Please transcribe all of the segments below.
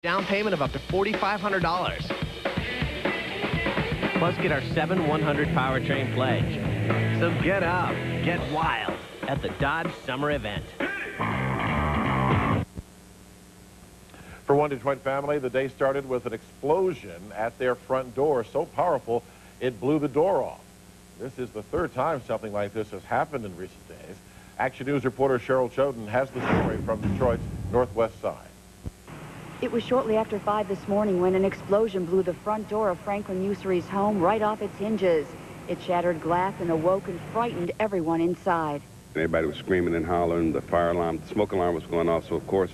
Down payment of up to $4,500. Plus, get our 7-100 powertrain pledge. So get up, get wild at the Dodge Summer Event. For one Detroit family, the day started with an explosion at their front door, so powerful it blew the door off. This is the third time something like this has happened in recent days. Action News reporter Cheryl Choden has the story from Detroit's northwest side. It was shortly after 5 this morning when an explosion blew the front door of Franklin Usury's home right off its hinges. It shattered glass and awoke and frightened everyone inside. Everybody was screaming and hollering. The fire alarm, the smoke alarm was going off, so of course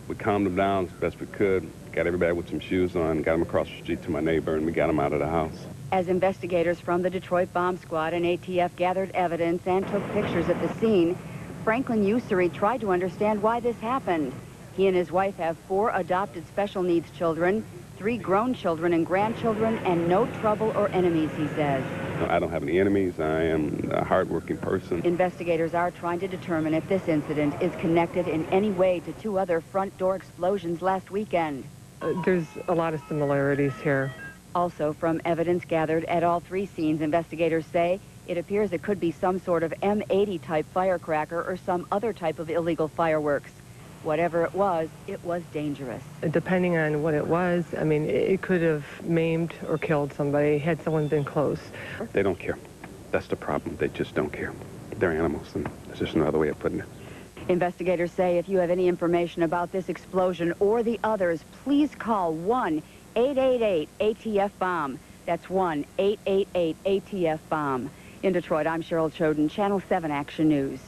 we calmed them down as best we could, got everybody with some shoes on, got them across the street to my neighbor, and we got them out of the house. As investigators from the Detroit Bomb Squad and ATF gathered evidence and took pictures at the scene, Franklin Usury tried to understand why this happened. He and his wife have 4 adopted special needs children, 3 grown children and grandchildren, and no trouble or enemies, he says. I don't have any enemies. I am a hardworking person. Investigators are trying to determine if this incident is connected in any way to 2 other front door explosions last weekend. There's a lot of similarities here. Also, from evidence gathered at all 3 scenes, investigators say it appears it could be some sort of M80 type firecracker or some other type of illegal fireworks. Whatever it was dangerous. Depending on what it was, I mean, it could have maimed or killed somebody had someone been close. They don't care. That's the problem. They just don't care. They're animals, and there's just no other way of putting it. Investigators say if you have any information about this explosion or the others, please call 1-888-ATF-BOMB. That's 1-888-ATF-BOMB. In Detroit, I'm Cheryl Choden, Channel 7 Action News.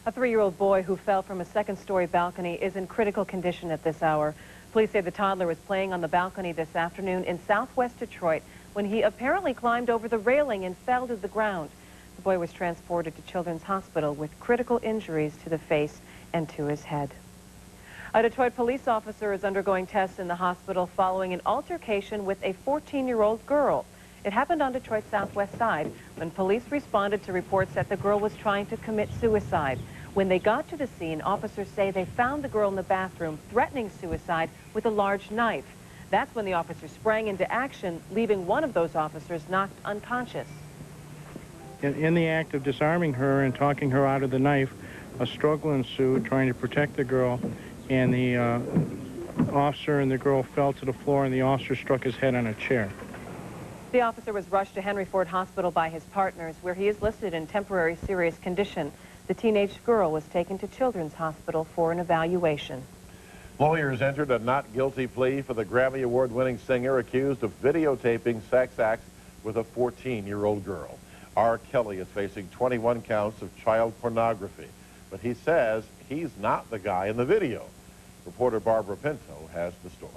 A 3-year-old boy who fell from a second-story balcony is in critical condition at this hour. Police say the toddler was playing on the balcony this afternoon in southwest Detroit when he apparently climbed over the railing and fell to the ground. The boy was transported to Children's Hospital with critical injuries to the face and to his head. A Detroit police officer is undergoing tests in the hospital following an altercation with a 14-year-old girl. It happened on Detroit's southwest side when police responded to reports that the girl was trying to commit suicide. When they got to the scene, officers say they found the girl in the bathroom threatening suicide with a large knife. That's when the officers sprang into action, leaving one of those officers knocked unconscious. In the act of disarming her and talking her out of the knife, a struggle ensued trying to protect the girl, and the officer and the girl fell to the floor, and the officer struck his head on a chair. The officer was rushed to Henry Ford Hospital by his partners, where he is listed in temporary serious condition. The teenage girl was taken to Children's Hospital for an evaluation. Lawyers entered a not guilty plea for the Grammy Award-winning singer accused of videotaping sex acts with a 14-year-old girl. R. Kelly is facing 21 counts of child pornography, but he says he's not the guy in the video. Reporter Barbara Pinto has the story.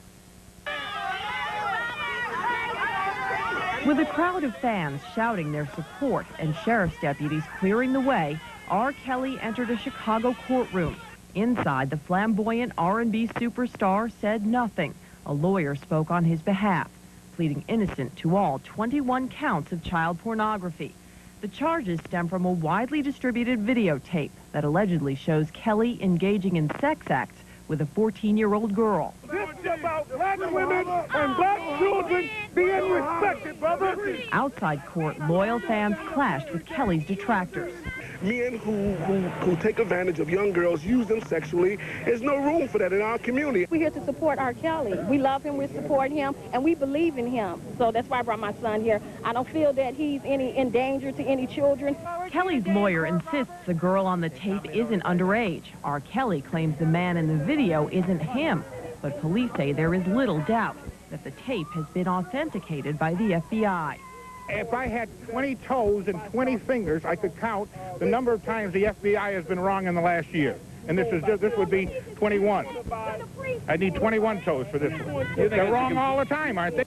With a crowd of fans shouting their support and sheriff's deputies clearing the way, R. Kelly entered a Chicago courtroom. Inside, the flamboyant R&B superstar said nothing. A lawyer spoke on his behalf, pleading innocent to all 21 counts of child pornography. The charges stem from a widely distributed videotape that allegedly shows Kelly engaging in sex acts with a 14-year-old girl. This is about black women and black children being respected, brother. Outside court, loyal fans clashed with Kelly's detractors. Men who take advantage of young girls, use them sexually, there's no room for that in our community. We're here to support R. Kelly. We love him, we support him, and we believe in him. So that's why I brought my son here. I don't feel that he's in danger to any children. Kelly's lawyer insists the girl on the tape isn't underage. R. Kelly claims the man in the video isn't him, but police say there is little doubt that the tape has been authenticated by the FBI. If I had 20 toes and 20 fingers, I could count the number of times the FBI has been wrong in the last year. And this would be 21. I need 21 toes for this one. They're wrong all the time, aren't they?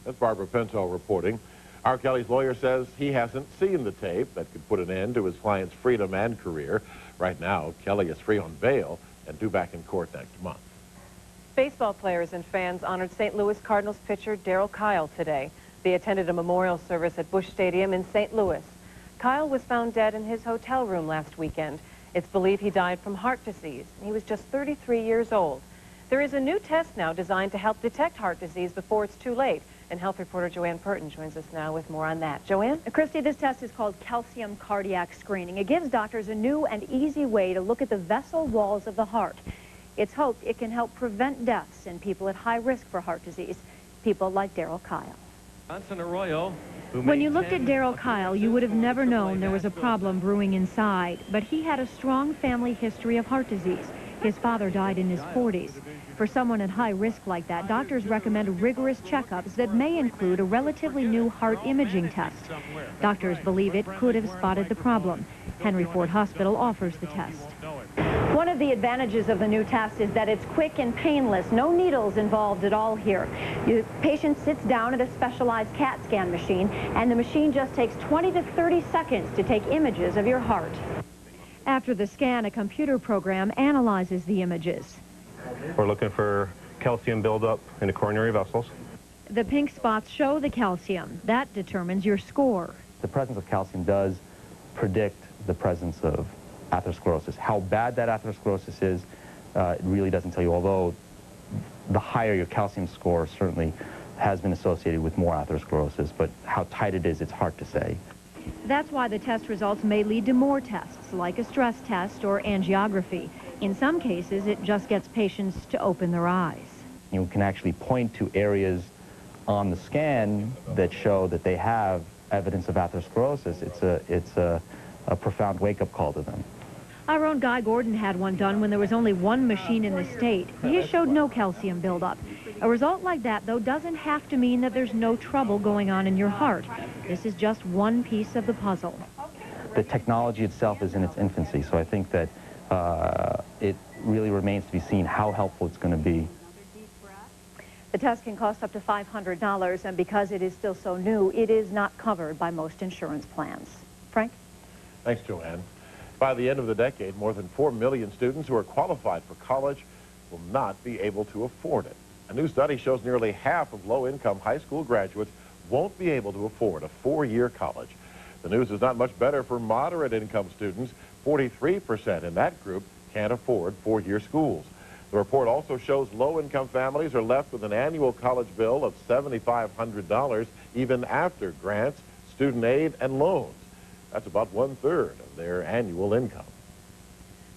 That's Barbara Pinto reporting. R. Kelly's lawyer says he hasn't seen the tape that could put an end to his client's freedom and career. Right now, Kelly is free on bail and due back in court next month. Baseball players and fans honored St. Louis Cardinals pitcher Darryl Kyle today. They attended a memorial service at Busch Stadium in St. Louis. Kyle was found dead in his hotel room last weekend. It's believed he died from heart disease. He was just 33 years old. There is a new test now designed to help detect heart disease before it's too late. And health reporter Joanne Purton joins us now with more on that. Joanne? Christy, this test is called calcium cardiac screening. It gives doctors a new and easy way to look at the vessel walls of the heart. It's hoped it can help prevent deaths in people at high risk for heart disease, people like Daryl Kyle. When you looked at Daryl Kyle, you would have never known there was a problem brewing inside, but he had a strong family history of heart disease. His father died in his 40s. For someone at high risk like that, doctors recommend rigorous checkups that may include a relatively new heart imaging test. Doctors believe it could have spotted the problem. Henry Ford Hospital offers the test. One of the advantages of the new test is that it's quick and painless. No needles involved at all here. The patient sits down at a specialized CAT scan machine, and the machine just takes 20 to 30 seconds to take images of your heart. After the scan, a computer program analyzes the images. We're looking for calcium buildup in the coronary vessels. The pink spots show the calcium. That determines your score. The presence of calcium does predict the presence of atherosclerosis. How bad that atherosclerosis is, it really doesn't tell you, although the higher your calcium score certainly has been associated with more atherosclerosis, but how tight it is, it's hard to say. That's why the test results may lead to more tests, like a stress test or angiography. In some cases, it just gets patients to open their eyes. You can actually point to areas on the scan that show that they have evidence of atherosclerosis. It's a profound wake-up call to them. Our own Guy Gordon had one done when there was only one machine in the state. He showed no calcium buildup. A result like that, though, doesn't have to mean that there's no trouble going on in your heart. This is just one piece of the puzzle. The technology itself is in its infancy, so I think that it really remains to be seen how helpful it's going to be. The test can cost up to $500, and because it is still so new, it is not covered by most insurance plans. Frank? Thanks, Joanne. By the end of the decade, more than 4 million students who are qualified for college will not be able to afford it. A new study shows nearly half of low-income high school graduates won't be able to afford a 4-year college. The news is not much better for moderate-income students. 43% in that group can't afford 4-year schools. The report also shows low-income families are left with an annual college bill of $7,500 even after grants, student aid, and loans. That's about 1/3 of their annual income.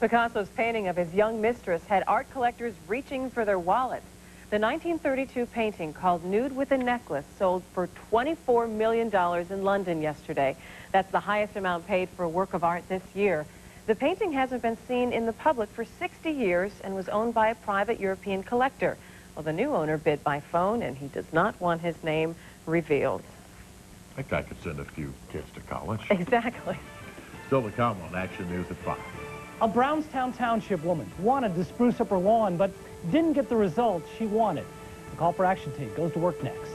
Picasso's painting of his young mistress had art collectors reaching for their wallets. The 1932 painting, called Nude with a Necklace, sold for $24 million in London yesterday. That's the highest amount paid for a work of art this year. The painting hasn't been seen in the public for 60 years and was owned by a private European collector. Well, the new owner bid by phone, and he does not want his name revealed. That guy could send a few kids to college. Exactly. Still to come on Action News at 5. A Brownstown Township woman wanted to spruce up her lawn, but didn't get the results she wanted. The Call for Action team goes to work next.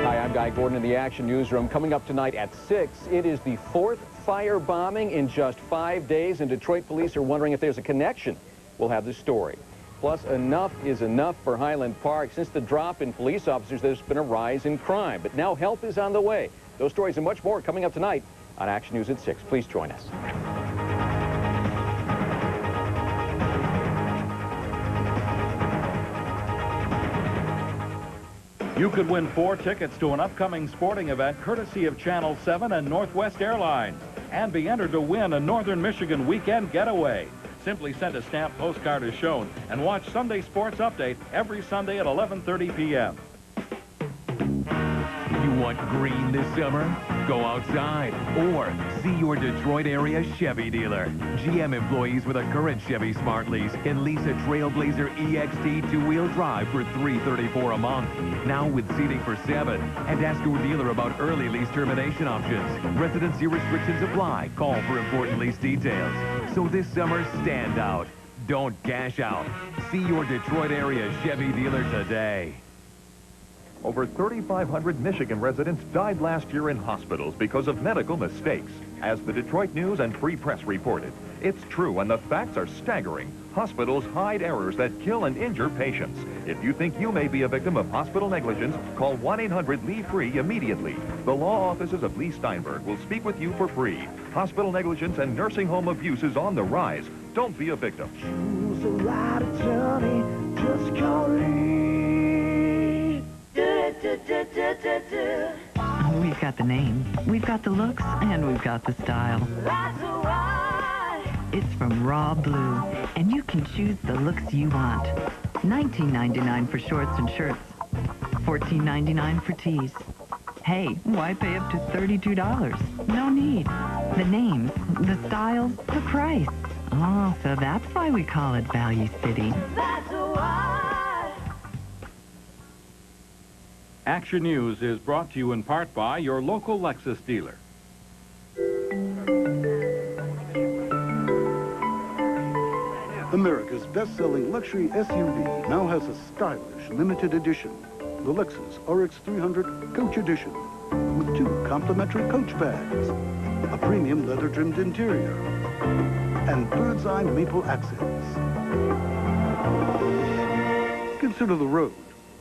Hi, I'm Guy Gordon in the Action Newsroom. Coming up tonight at 6, it is the 4th fire bombing in just 5 days, and Detroit police are wondering if there's a connection. We'll have the story. Plus, enough is enough for Highland Park. Since the drop in police officers, there's been a rise in crime. But now help is on the way. Those stories and much more coming up tonight on Action News at 6. Please join us. You could win 4 tickets to an upcoming sporting event courtesy of Channel 7 and Northwest Airlines, and be entered to win a Northern Michigan weekend getaway. Simply send a stamped postcard as shown and watch Sunday Sports Update every Sunday at 11:30 p.m. You want green this summer? Go outside or see your Detroit area Chevy dealer. GM employees with a current Chevy Smart Lease can lease a Trailblazer EXT 2-wheel drive for $334 a month. Now with seating for 7. And ask your dealer about early lease termination options. Residency restrictions apply. Call for important lease details. So this summer, stand out. Don't cash out. See your Detroit area Chevy dealer today. Over 3,500 Michigan residents died last year in hospitals because of medical mistakes. As the Detroit News and Free Press reported, it's true and the facts are staggering. Hospitals hide errors that kill and injure patients. If you think you may be a victim of hospital negligence, call 1-800-LEAVE-FREE immediately. The law offices of Lee Steinberg will speak with you for free. Hospital negligence and nursing home abuse is on the rise. Don't be a victim. Choose the right attorney, just call Lee. We've got the name, we've got the looks, and we've got the style. It's from Raw Blue, and you can choose the looks you want. $19.99 for shorts and shirts, $14.99 for tees. Hey, why pay up to $32? No need. The names, the styles, the price. Oh, so that's why we call it Value City. Action News is brought to you in part by your local Lexus dealer. America's best-selling luxury SUV now has a stylish limited edition, the Lexus RX 300 Coach Edition, with 2 complimentary coach bags, a premium leather-trimmed interior, and bird's-eye maple accents. Consider the road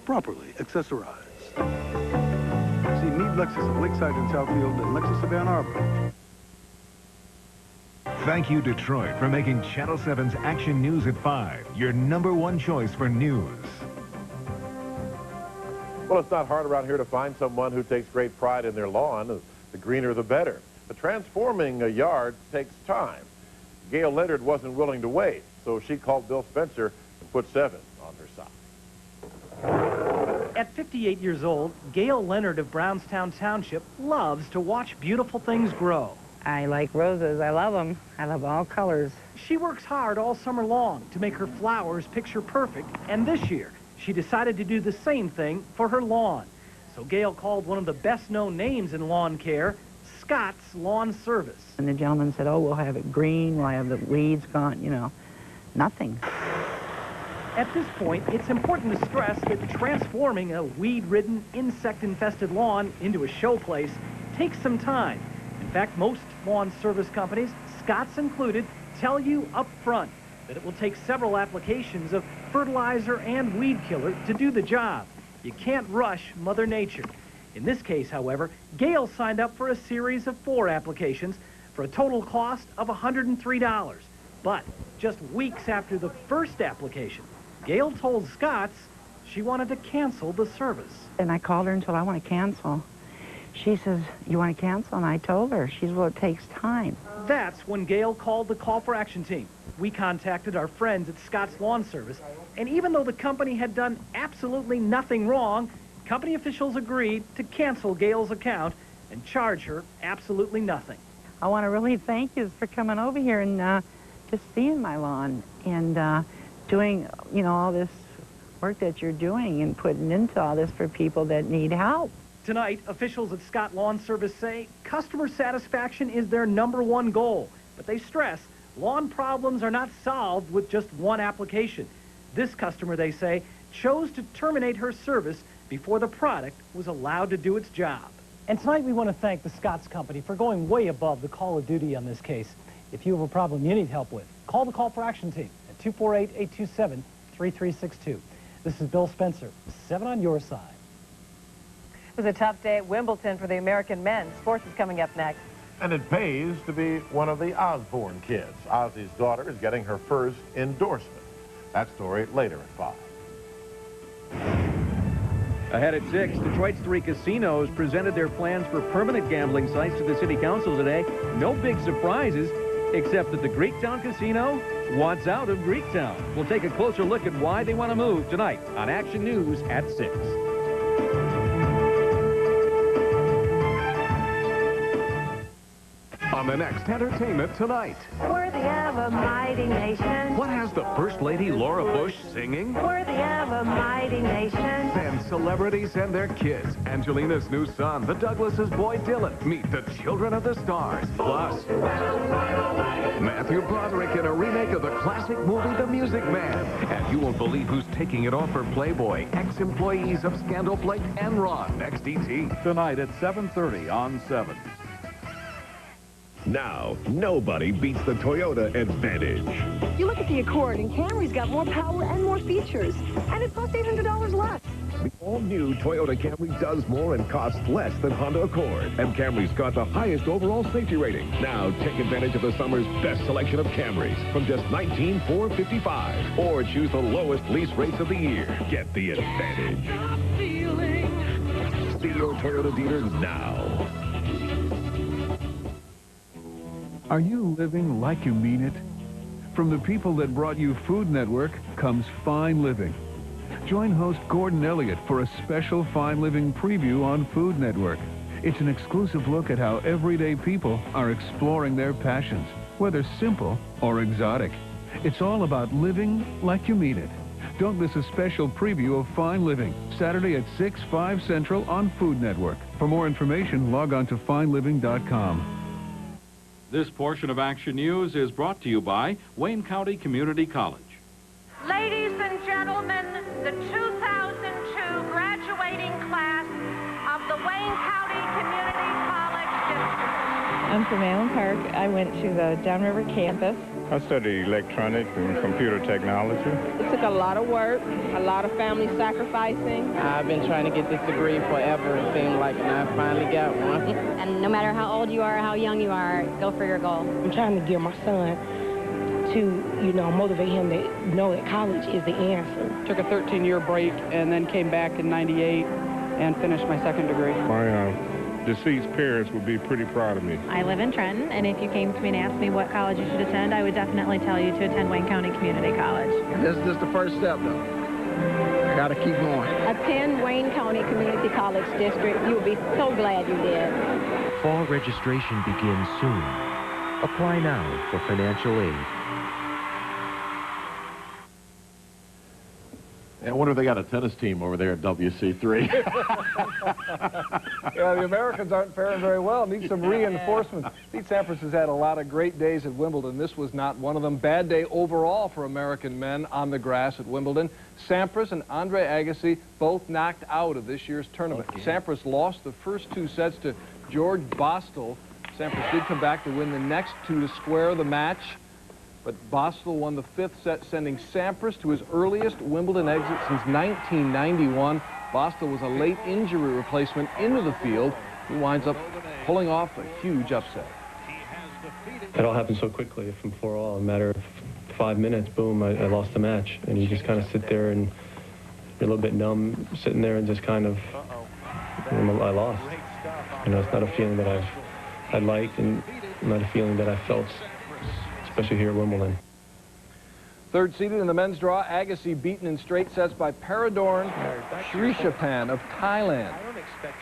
properly accessorized. See Meade Lexus at Lakeside in Southfield and Lexus of Ann Arbor. Thank you, Detroit, for making Channel 7's Action News at 5 your #1 choice for news. Well, it's not hard around here to find someone who takes great pride in their lawn. The greener, the better. But transforming a yard takes time. Gail Leonard wasn't willing to wait, so she called Bill Spencer and put 7 on her side. At 58 years old, Gail Leonard of Brownstown Township loves to watch beautiful things grow. I like roses. I love them. I love all colors. She works hard all summer long to make her flowers picture perfect, and this year she decided to do the same thing for her lawn. So Gail called one of the best-known names in lawn care, Scott's Lawn Service. And the gentleman said, oh, we'll have it green, we'll have the weeds gone, you know, nothing. At this point, it's important to stress that transforming a weed-ridden, insect-infested lawn into a showplace takes some time. In fact, most lawn service companies, Scott's included, tell you up front that it will take several applications of fertilizer and weed killer to do the job. You can't rush Mother Nature. In this case, however, Gail signed up for a series of 4 applications for a total cost of $103. But just weeks after the first application, Gail told Scott's she wanted to cancel the service. And I called her and told her, I want to cancel. She says, you want to cancel? And I told her. She says, well, it takes time. That's when Gail called the Call for Action team. We contacted our friends at Scott's Lawn Service, and even though the company had done absolutely nothing wrong, company officials agreed to cancel Gail's account and charge her absolutely nothing. I want to really thank you for coming over here and just seeing my lawn and doing, you know, all this work that you're doing and putting into all this for people that need help. Tonight, officials at Scott Lawn Service say customer satisfaction is their #1 goal, but they stress lawn problems are not solved with just one application. This customer, they say, chose to terminate her service before the product was allowed to do its job. And tonight we want to thank the Scott's Company for going way above the call of duty on this case. If you have a problem you need help with, call the Call for Action team at 248-827-3362. This is Bill Spencer, 7 on your side. It was a tough day at Wimbledon for the American men. Sports is coming up next. And it pays to be one of the Osborne kids. Ozzy's daughter is getting her first endorsement. That story later at 5. Ahead at 6, Detroit's 3 casinos presented their plans for permanent gambling sites to the city council today. No big surprises, except that the Greektown Casino wants out of Greektown. We'll take a closer look at why they want to move tonight on Action News at 6. On the next Entertainment Tonight. Worthy of a mighty nation. What has the First Lady Laura Bush singing? Worthy of a mighty nation. Then celebrities and their kids. Angelina's new son, the Douglases' boy Dylan. Meet the Children of the Stars. Plus, Matthew Broderick in a remake of the classic movie The Music Man. And you won't believe who's taking it off for Playboy. Ex-employees of Scandal Blake and Ron. Next ET. Tonight at 7:30 on 7. Now, nobody beats the Toyota Advantage. You look at the Accord, and Camry's got more power and more features, and it costs $800 less. The all-new Toyota Camry does more and costs less than Honda Accord. And Camry's got the highest overall safety rating. Now take advantage of the summer's best selection of Camrys from just $19,455. Or choose the lowest lease rates of the year. Get the advantage. See your Toyota dealer now. Are you living like you mean it? From the people that brought you Food Network comes Fine Living. Join host Gordon Elliott for a special Fine Living preview on Food Network. It's an exclusive look at how everyday people are exploring their passions, whether simple or exotic. It's all about living like you mean it. Don't miss a special preview of Fine Living, Saturday at 6, 5 Central on Food Network. For more information, log on to fineliving.com. This portion of Action News is brought to you by Wayne County Community College. Ladies and gentlemen, the 2002 graduating class of the Wayne County Community College District. I'm from Allen Park. I went to the Downriver campus. I studied electronics and computer technology. It took a lot of work, a lot of family sacrificing. I've been trying to get this degree forever, it seemed like, and I finally got one. And no matter how old you are, how young you are, go for your goal. I'm trying to give my son to, you know, motivate him to know that college is the answer. Took a 13-year break and then came back in '98 and finished my second degree. My deceased parents would be pretty proud of me. I live in Trenton, and if you came to me and asked me what college you should attend, I would definitely tell you to attend Wayne County Community College. This is just the first step, though. I gotta keep going. Attend Wayne County Community College District. You'll be so glad you did. Fall registration begins soon. Apply now for financial aid. I wonder if they got a tennis team over there at WC3. Yeah, the Americans aren't faring very well. Need some reinforcement. Pete Sampras has had a lot of great days at Wimbledon. This was not one of them. Bad day overall for American men on the grass at Wimbledon. Sampras and Andre Agassi both knocked out of this year's tournament. Okay. Sampras lost the first 2 sets to George Bostel. Sampras did come back to win the next 2 to square the match. But Bostel won the 5th set, sending Sampras to his earliest Wimbledon exit since 1991. Bostel was a late injury replacement into the field. He winds up pulling off a huge upset. It all happened so quickly from 4-all. In a matter of 5 minutes, boom, I lost the match. And you just kind of sit there and you're a little bit numb, sitting there and just kind of, I lost. You know, it's not a feeling that I liked and not a feeling that I felt, especially here at Wimbledon. Third seeded in the men's draw, Agassi beaten in straight sets by Paradorn Srishapan of Thailand.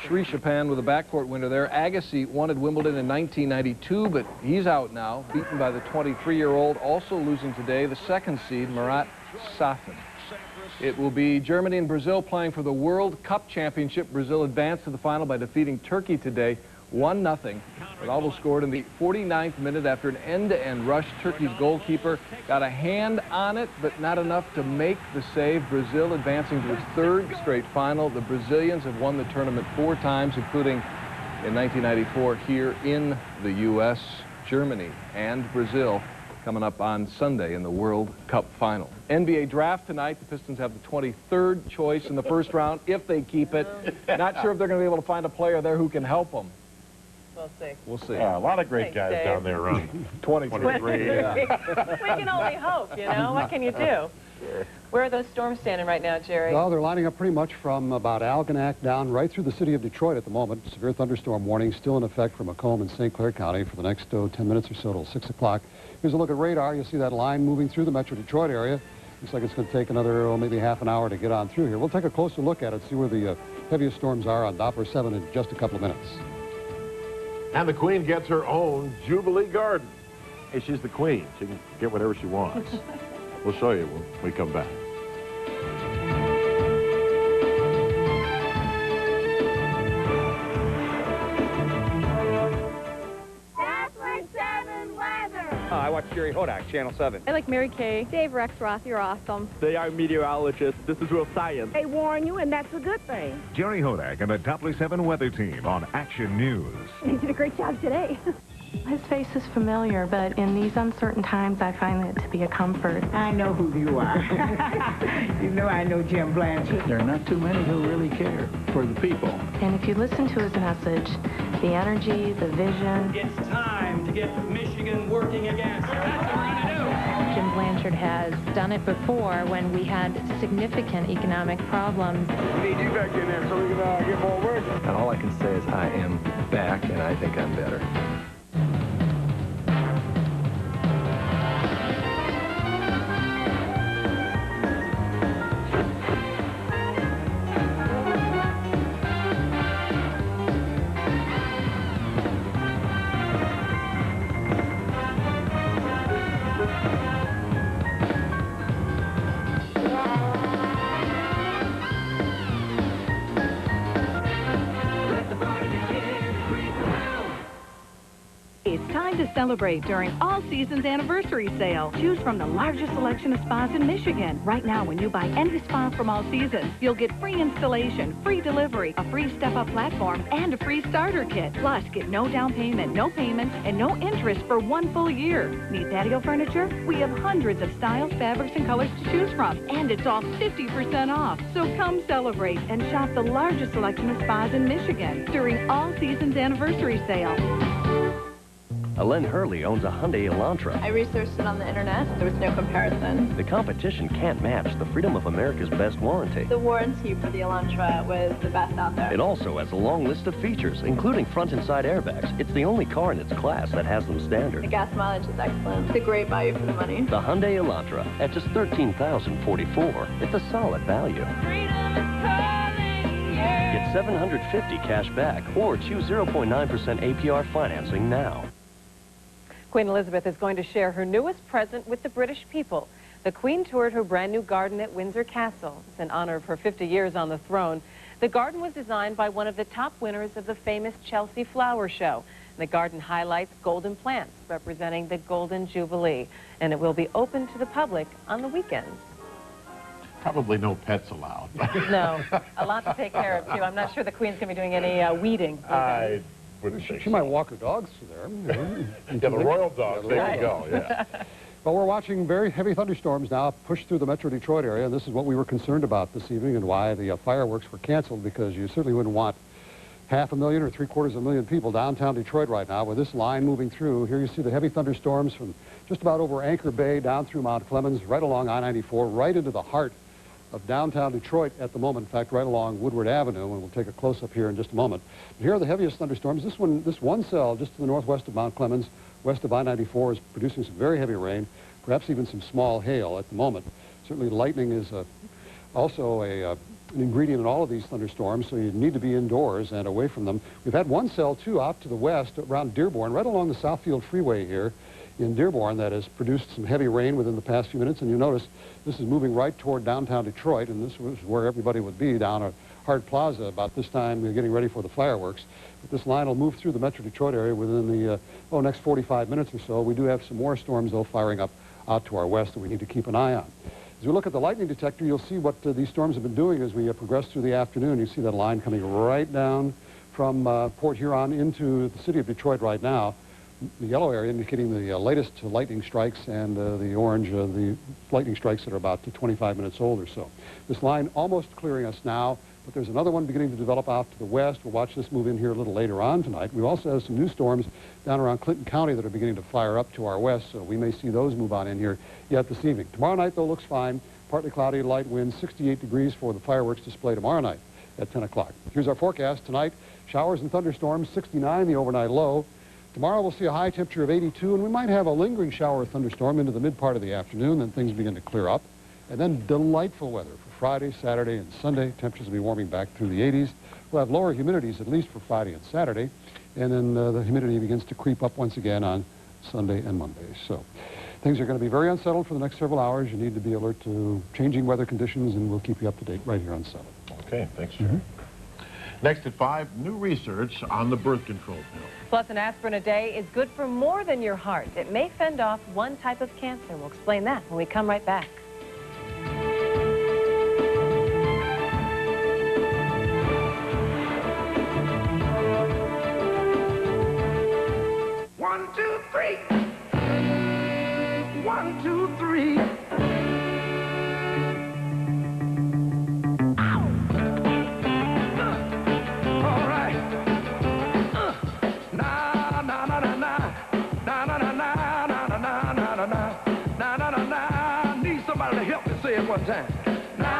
Srishapan with a backcourt winner there. Agassi wanted Wimbledon in 1992, but he's out now, beaten by the 23-year-old, also losing today, the 2nd seed, Marat Safin. It will be Germany and Brazil playing for the World Cup Championship. Brazil advanced to the final by defeating Turkey today, 1-0. Ronaldo scored in the 49th minute after an end-to-end rush. Turkey's goalkeeper got a hand on it, but not enough to make the save. Brazil advancing to its 3rd straight final. The Brazilians have won the tournament 4 times, including in 1994 here in the U.S. Germany and Brazil coming up on Sunday in the World Cup final. NBA draft tonight. The Pistons have the 23rd choice in the first round if they keep it. Not sure if they're going to be able to find a player there who can help them. We'll see. We'll see. Yeah, a lot of great guys Dave. down there running. 23. Yeah. We can only hope, you know? What can you do? Sure. Where are those storms standing right now, Jerry? Well, they're lining up pretty much from about Algonac down right through the city of Detroit at the moment. Severe thunderstorm warning still in effect for Macomb and St. Clair County for the next 10 minutes or so till 6 o'clock. Here's a look at radar. You'll see that line moving through the Metro Detroit area. Looks like it's going to take another, maybe half an hour to get on through here. We'll take a closer look at it, see where the heaviest storms are on Doppler 7 in just a couple of minutes. And the Queen gets her own Jubilee Garden. Hey, she's the Queen. She can get whatever she wants. We'll show you when we come back. I watch Jerry Hodak, Channel 7. I like Mary Kay. Dave Rexroth, you're awesome. They are meteorologists. This is real science. They warn you, and that's a good thing. Jerry Hodak and the Doppler 7 weather team on Action News. You did a great job today. His face is familiar, but in these uncertain times, I find it to be a comfort. I know who you are. You know I know Jim Blanchard. There are not too many who really care for the people. And if you listen to his message, the energy, the vision... It's time to get Michigan working again. That's what we're going to do. Jim Blanchard has done it before when we had significant economic problems. We need you back in there so we can get more work. And all I can say is I am back, and I think I'm better. It's time to celebrate during All Seasons Anniversary Sale. Choose from the largest selection of spas in Michigan. Right now, when you buy any spa from All Seasons, you'll get free installation, free delivery, a free step-up platform, and a free starter kit. Plus, get no down payment, no payments, and no interest for 1 full year. Need patio furniture? We have hundreds of styles, fabrics, and colors to choose from, and it's all 50% off. So come celebrate and shop the largest selection of spas in Michigan during All Seasons Anniversary Sale. Alen Hurley owns a Hyundai Elantra. I researched it on the internet. There was no comparison. The competition can't match the freedom of America's best warranty. The warranty for the Elantra was the best out there. It also has a long list of features, including front and side airbags. It's the only car in its class that has them standard. The gas mileage is excellent. It's a great value for the money. The Hyundai Elantra, at just $13,044, it's a solid value. Get $750 cash back or choose 0.9% APR financing now. Queen Elizabeth is going to share her newest present with the British people. The Queen toured her brand new garden at Windsor Castle. It's in honor of her 50 years on the throne. The garden was designed by one of the top winners of the famous Chelsea Flower Show. The garden highlights golden plants representing the Golden Jubilee, and it will be open to the public on the weekends. Probably no pets allowed. No, a lot to take care of, too. I'm not sure the Queen's going to be doing any weeding. She might walk her dogs through there. Yeah, the royal dogs, there you go, yeah. Well, we're watching very heavy thunderstorms now push through the Metro Detroit area, and this is what we were concerned about this evening and why the fireworks were canceled, because you certainly wouldn't want 500,000 or 750,000 people downtown Detroit right now with this line moving through. Here you see the heavy thunderstorms from just about over Anchor Bay down through Mount Clemens, right along I-94, right into the heart of downtown Detroit at the moment. In fact, right along Woodward Avenue, and we'll take a close-up here in just a moment. But here are the heaviest thunderstorms. This one cell just to the northwest of Mount Clemens, west of I-94, is producing some very heavy rain, perhaps even some small hail at the moment. Certainly lightning is also an ingredient in all of these thunderstorms, so you need to be indoors and away from them. We've had one cell, too, out to the west around Dearborn, right along the Southfield Freeway here in Dearborn, that has produced some heavy rain within the past few minutes. And you'll notice this is moving right toward downtown Detroit, and this was where everybody would be down at Hart Plaza about this time. We're getting ready for the fireworks. But this line will move through the Metro Detroit area within the next 45 minutes or so. We do have some more storms, though, firing up out to our west that we need to keep an eye on. As we look at the lightning detector, you'll see what these storms have been doing as we progress through the afternoon. You see that line coming right down from Port Huron into the city of Detroit right now. The yellow area indicating the latest lightning strikes, and the orange, the lightning strikes that are about 25 minutes old or so. This line almost clearing us now, but there's another one beginning to develop out to the west. We'll watch this move in here a little later on tonight. We also have some new storms down around Clinton County that are beginning to fire up to our west, so we may see those move on in here yet this evening. Tomorrow night, though, looks fine. Partly cloudy, light winds, 68 degrees for the fireworks display tomorrow night at 10 o'clock. Here's our forecast tonight. Showers and thunderstorms, 69 the overnight low. Tomorrow we'll see a high temperature of 82, and we might have a lingering shower or thunderstorm into the mid part of the afternoon, then things begin to clear up. And then delightful weather for Friday, Saturday, and Sunday. Temperatures will be warming back through the 80s. We'll have lower humidities, at least for Friday and Saturday. And then the humidity begins to creep up once again on Sunday and Monday. So things are going to be very unsettled for the next several hours. You need to be alert to changing weather conditions, and we'll keep you up to date right here on 7. Okay, thanks, Jerry. Next at 5, new research on the birth control pill. Plus, an aspirin a day is good for more than your heart. It may fend off one type of cancer. We'll explain that when we come right back. One 2, 3. 1, 2, 3. All right. Na na na na na na na na na na na na na na na na na na. Need somebody to help me say it one time. Na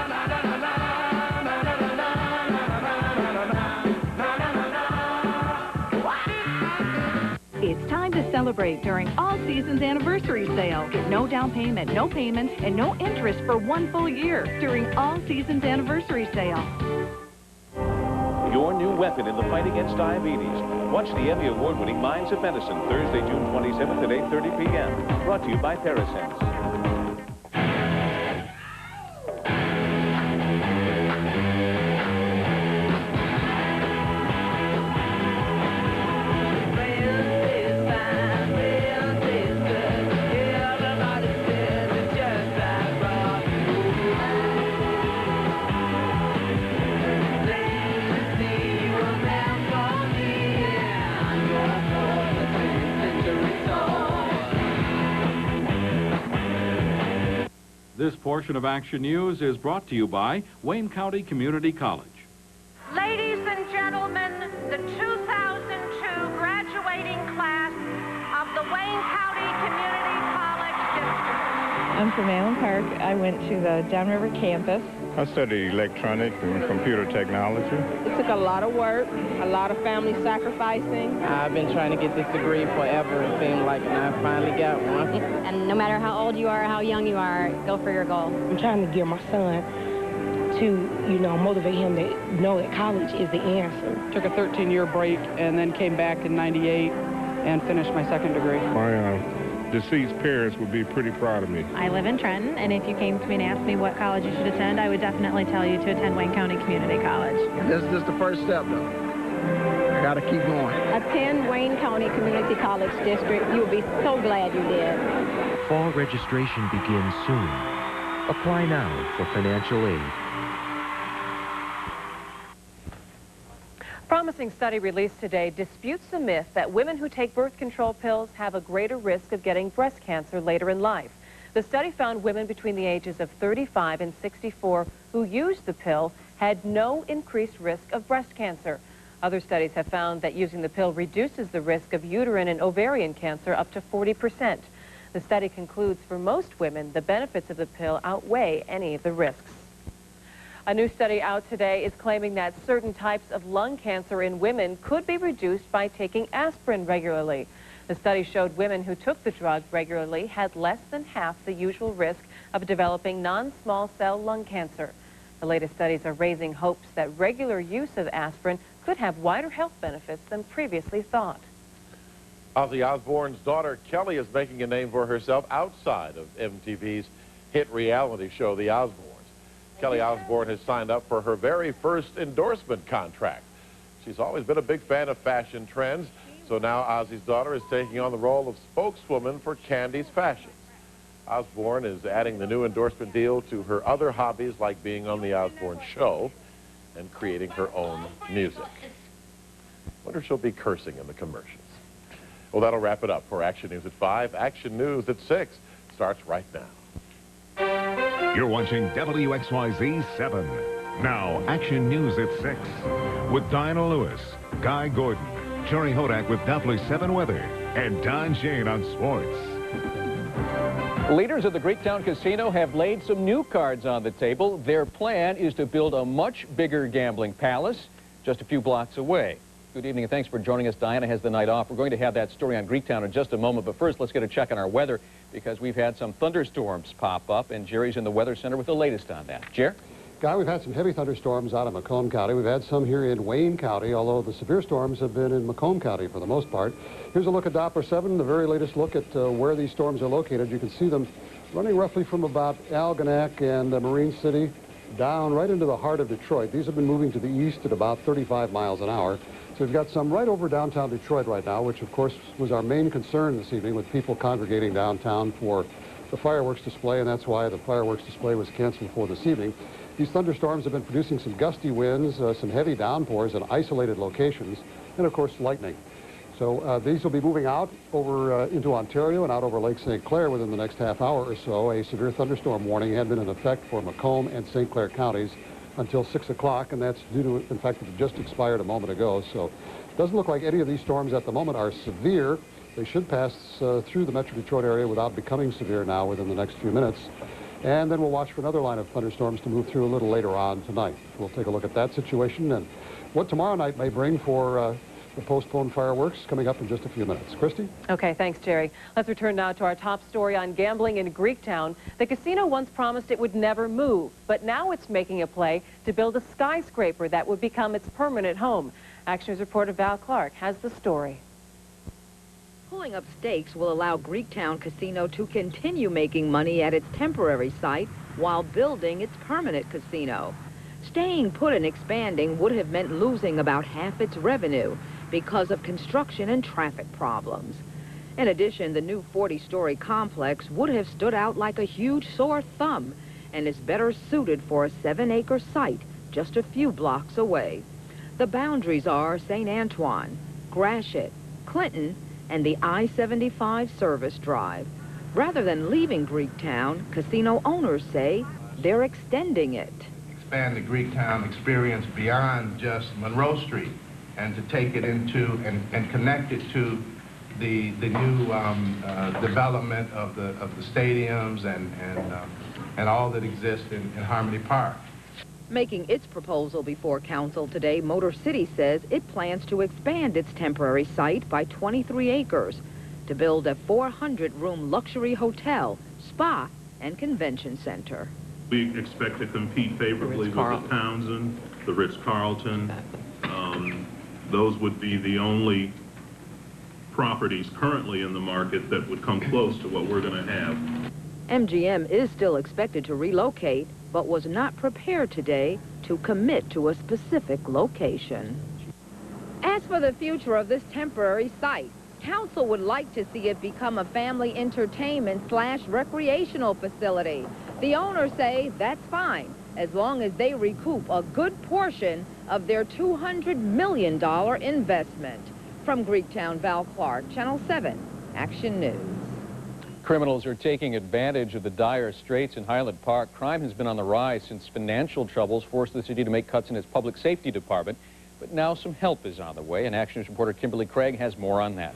na na na na. It's time to celebrate during All Seasons Anniversary Sale. Get no down payment, no payments, and no interest for 1 full year during All Seasons Anniversary Sale. Your new weapon in the fight against diabetes. Watch the Emmy Award-winning Minds of Medicine Thursday, June 27th at 8:30 p.m. Brought to you by Parasense. This portion of Action News is brought to you by Wayne County Community College. Ladies and gentlemen, the 2002 graduating class of the Wayne County Community College District. I'm from Allen Park. I went to the Downriver campus. I study electronics and computer technology. It took a lot of work, a lot of family sacrificing. I've been trying to get this degree forever, it seemed like, and I finally got one. And no matter how old you are, how young you are, go for your goal. I'm trying to get my son to, motivate him to know that college is the answer. Took a 13-year break and then came back in '98 and finished my second degree. My deceased parents would be pretty proud of me. I live in Trenton, and if you came to me and asked me what college you should attend, I would definitely tell you to attend Wayne County Community College. This is just the first step, though. I got to keep going. Attend Wayne County Community College District. You'll be so glad you did. Fall registration begins soon. Apply now for financial aid. Promising study released today disputes the myth that women who take birth control pills have a greater risk of getting breast cancer later in life. The study found women between the ages of 35 and 64 who used the pill had no increased risk of breast cancer. Other studies have found that using the pill reduces the risk of uterine and ovarian cancer up to 40%. The study concludes for most women, the benefits of the pill outweigh any of the risks. A new study out today is claiming that certain types of lung cancer in women could be reduced by taking aspirin regularly. The study showed women who took the drug regularly had less than half the usual risk of developing non-small cell lung cancer. The latest studies are raising hopes that regular use of aspirin could have wider health benefits than previously thought. Ozzy Osbourne's daughter, Kelly, is making a name for herself outside of MTV's hit reality show, The Osbournes. Kelly Osbourne has signed up for her very first endorsement contract. She's always been a big fan of fashion trends, so now Ozzy's daughter is taking on the role of spokeswoman for Candy's Fashions. Osbourne is adding the new endorsement deal to her other hobbies like being on The Osbourne Show and creating her own music. Wonder if she'll be cursing in the commercials. Well, that'll wrap it up for Action News at 5. Action News at 6 starts right now. You're watching WXYZ 7. Now, Action News at 6 with Diana Lewis, Guy Gordon, Jerry Hodak with Doubly 7 Weather, and Don Shane on sports. Leaders of the Greektown Casino have laid some new cards on the table. Their plan is to build a much bigger gambling palace just a few blocks away. Good evening and thanks for joining us. Diana has the night off. We're going to have that story on Greektown in just a moment, but first let's get a check on our weather because we've had some thunderstorms pop up and Jerry's in the Weather Center with the latest on that. Jer? Guy, we've had some heavy thunderstorms out of Macomb County. We've had some here in Wayne County, although the severe storms have been in Macomb County for the most part. Here's a look at Doppler 7, the very latest look at where these storms are located. You can see them running roughly from about Algonac and Marine City down right into the heart of Detroit. These have been moving to the east at about 35 miles an hour. So we've got some right over downtown Detroit right now, which of course was our main concern this evening with people congregating downtown for the fireworks display, and that's why the fireworks display was canceled for this evening. These thunderstorms have been producing some gusty winds, some heavy downpours in isolated locations, and of course lightning. So these will be moving out over into Ontario and out over Lake St. Clair within the next half hour or so. A severe thunderstorm warning had been in effect for Macomb and St. Clair counties until 6 o'clock, and that's due to, in fact, it just expired a moment ago. So it doesn't look like any of these storms at the moment are severe. They should pass through the Metro Detroit area without becoming severe now within the next few minutes. And then we'll watch for another line of thunderstorms to move through a little later on tonight. We'll take a look at that situation and what tomorrow night may bring for the postponed fireworks coming up in just a few minutes. Christy? Okay, thanks, Jerry. Let's return now to our top story on gambling in Greektown. The casino once promised it would never move, but now it's making a play to build a skyscraper that would become its permanent home. Action News reporter Val Clark has the story. Pulling up stakes will allow Greektown Casino to continue making money at its temporary site while building its permanent casino. Staying put and expanding would have meant losing about half its revenue because of construction and traffic problems. In addition, the new 40-story complex would have stood out like a huge sore thumb and is better suited for a 7-acre site just a few blocks away. The boundaries are St. Antoine, Gratiot, Clinton, and the I-75 service drive. Rather than leaving Greektown, casino owners say they're extending it. Expand the Greektown experience beyond just Monroe Street and to take it into and connect it to the new development of the stadiums and all that exists in Harmony Park. Making its proposal before council today, Motor City says it plans to expand its temporary site by 23 acres to build a 400-room luxury hotel, spa, and convention center. We expect to compete favorably with the Townsend, the Ritz-Carlton. Those would be the only properties currently in the market that would come close to what we're going to have. MGM is still expected to relocate, but was not prepared today to commit to a specific location. As for the future of this temporary site, council would like to see it become a family entertainment/recreational facility. The owners say that's fine, as long as they recoup a good portion of their $200 million investment. From Greektown, Val Clark, Channel 7, Action News. Criminals are taking advantage of the dire straits in Highland Park. Crime has been on the rise since financial troubles forced the city to make cuts in its public safety department. But now some help is on the way, and Action News reporter Kimberly Craig has more on that.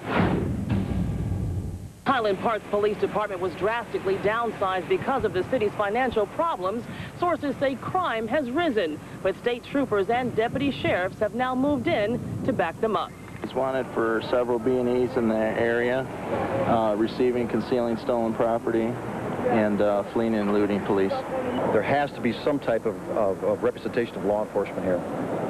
Highland Park's police department was drastically downsized because of the city's financial problems. Sources say crime has risen, but state troopers and deputy sheriffs have now moved in to back them up. He's wanted for several B&Es in the area, receiving, concealing stolen property, and fleeing and looting police. There has to be some type of representation of law enforcement here.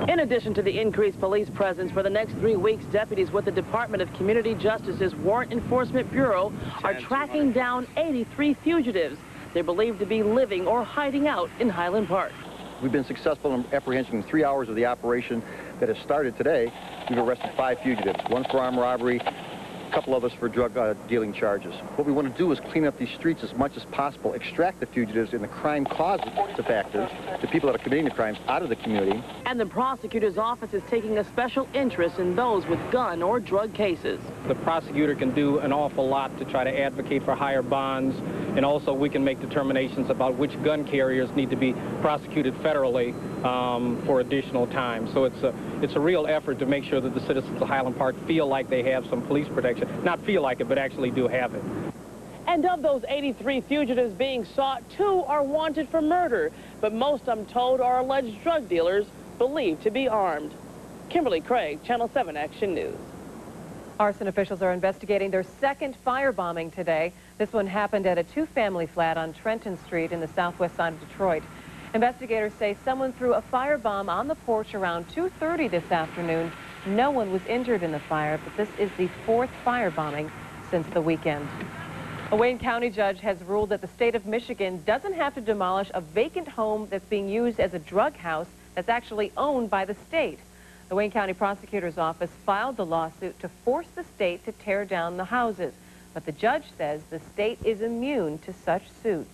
In addition to the increased police presence, for the next 3 weeks, deputies with the Department of Community Justice's Warrant Enforcement Bureau are tracking down 83 fugitives they're believed to be living or hiding out in Highland Park. We've been successful in apprehending 3 hours of the operation that has started today. We've arrested 5 fugitives, 1 for armed robbery, a couple others for drug dealing charges. What we want to do is clean up these streets as much as possible, extract the fugitives and the crime causes factors, the people that are committing the crimes, out of the community. And the prosecutor's office is taking a special interest in those with gun or drug cases. The prosecutor can do an awful lot to try to advocate for higher bonds, and also we can make determinations about which gun carriers need to be prosecuted federally for additional time. So it's a real effort to make sure that the citizens of Highland Park feel like they have some police protection. Not feel like it, but actually do have it. And of those 83 fugitives being sought, 2 are wanted for murder, but most, I'm told, are alleged drug dealers believed to be armed. Kimberly Craig, Channel 7 Action News. Arson officials are investigating their second firebombing today. This one happened at a 2-family flat on Trenton Street in the southwest side of Detroit. Investigators say someone threw a firebomb on the porch around 2:30 this afternoon. No one was injured in the fire, but this is the 4th firebombing since the weekend. A Wayne County judge has ruled that the state of Michigan doesn't have to demolish a vacant home that's being used as a drug house that's actually owned by the state. The Wayne County Prosecutor's Office filed the lawsuit to force the state to tear down the houses, but the judge says the state is immune to such suits.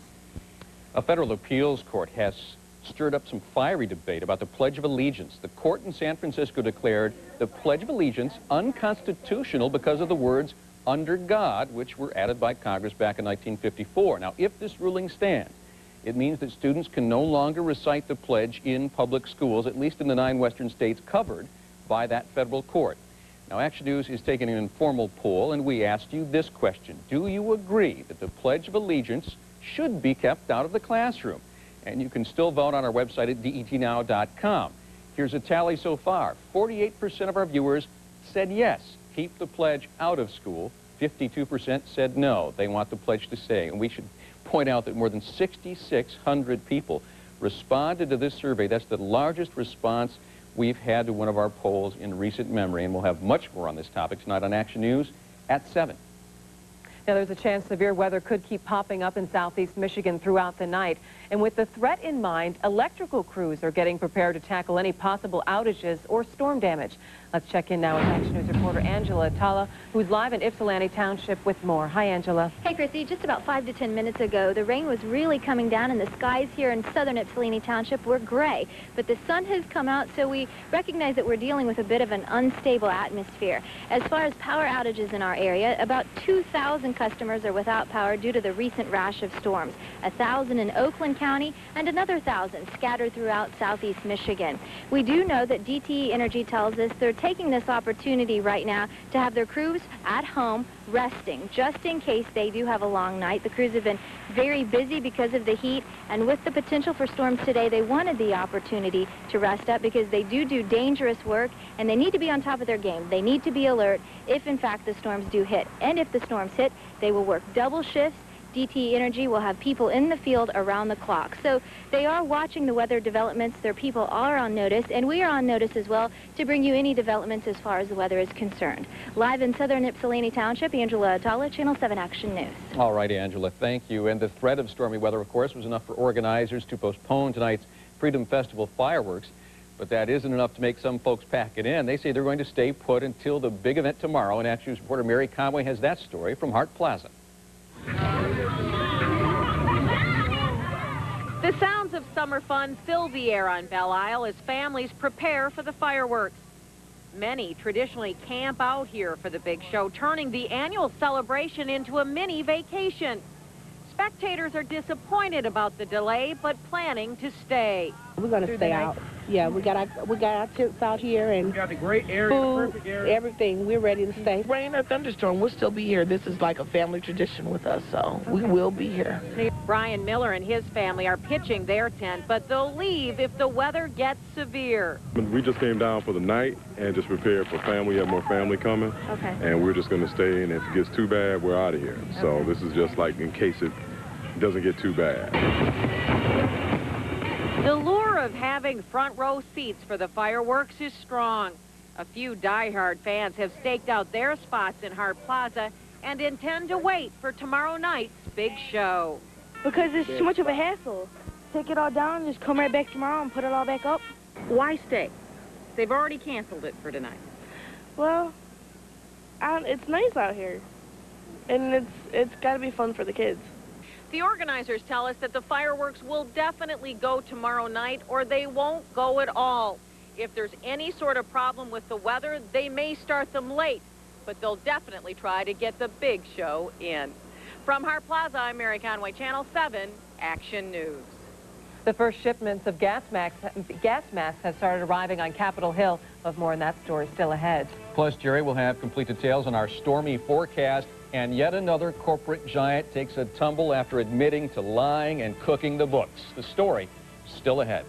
A federal appeals court has stirred up some fiery debate about the Pledge of Allegiance. The court in San Francisco declared the Pledge of Allegiance unconstitutional because of the words "under God," which were added by Congress back in 1954. Now, if this ruling stands, it means that students can no longer recite the pledge in public schools, at least in the 9 western states covered by that federal court. Now, Action News is taking an informal poll, and we asked you this question. Do you agree that the Pledge of Allegiance should be kept out of the classroom? And you can still vote on our website at detnow.com. Here's a tally so far. 48% of our viewers said yes, keep the pledge out of school. 52% said no, they want the pledge to stay. And we should point out that more than 6,600 people responded to this survey. That's the largest response we've had to one of our polls in recent memory, and we'll have much more on this topic tonight on Action News at 7. Now, there's a chance severe weather could keep popping up in southeast Michigan throughout the night. And with the threat in mind, electrical crews are getting prepared to tackle any possible outages or storm damage. Let's check in now with Action News reporter Angela Atala, who's live in Ypsilanti Township with more. Hi, Angela. Hey, Chrissy. Just about 5 to 10 minutes ago, the rain was really coming down, and the skies here in southern Ypsilanti Township were gray. But the sun has come out, so we recognize that we're dealing with a bit of an unstable atmosphere. As far as power outages in our area, about 2,000 customers are without power due to the recent rash of storms. 1,000 in Oakland County and another 1,000 scattered throughout southeast Michigan. We do know that DTE Energy tells us they're taking this opportunity right now to have their crews at home resting, just in case they do have a long night. The crews have been very busy because of the heat, and with the potential for storms today, they wanted the opportunity to rest up because they do dangerous work, and they need to be on top of their game. They need to be alert if, in fact, the storms do hit. And if the storms hit, they will work double shifts. DTE Energy will have people in the field around the clock. So they are watching the weather developments. Their people are on notice, and we are on notice as well to bring you any developments as far as the weather is concerned. Live in southern Ypsilanti Township, Angela Atala, Channel 7 Action News. All right, Angela, thank you. And the threat of stormy weather, of course, was enough for organizers to postpone tonight's Freedom Festival fireworks. But that isn't enough to make some folks pack it in. They say they're going to stay put until the big event tomorrow. And Action News reporter Mary Conway has that story from Hart Plaza. The sounds of summer fun fill the air on Belle Isle as families prepare for the fireworks. Many traditionally camp out here for the big show, turning the annual celebration into a mini vacation. Spectators are disappointed about the delay, but planning to stay. We're going to stay out. Yeah, we got our tents out here, and we got the great area, food, perfect area. Everything. We're ready to stay. Rain or thunderstorm, we'll still be here. This is like a family tradition with us, so we will be here. Brian Miller and his family are pitching their tent, but they'll leave if the weather gets severe. We just came down for the night and just prepared for family. We have more family coming. Okay. And we're just going to stay, and if it gets too bad, we're out of here. Okay. So this is just like in case it doesn't get too bad. The lure of having front row seats for the fireworks is strong. A few diehard fans have staked out their spots in Hart Plaza and intend to wait for tomorrow night's big show. Because it's too much of a hassle. Take it all down, just come right back tomorrow and put it all back up. Why stay? They've already canceled it for tonight. Well, it's nice out here, and it's got to be fun for the kids. The organizers tell us that the fireworks will definitely go tomorrow night, or they won't go at all. If there's any sort of problem with the weather, they may start them late, but they'll definitely try to get the big show in. From Hart Plaza, I'm Mary Conway, Channel 7 Action News. The first shipments of gas masks have started arriving on Capitol Hill. But more on that story still ahead. Plus, Jerry will have complete details on our stormy forecast. And yet another corporate giant takes a tumble after admitting to lying and cooking the books. The story still ahead.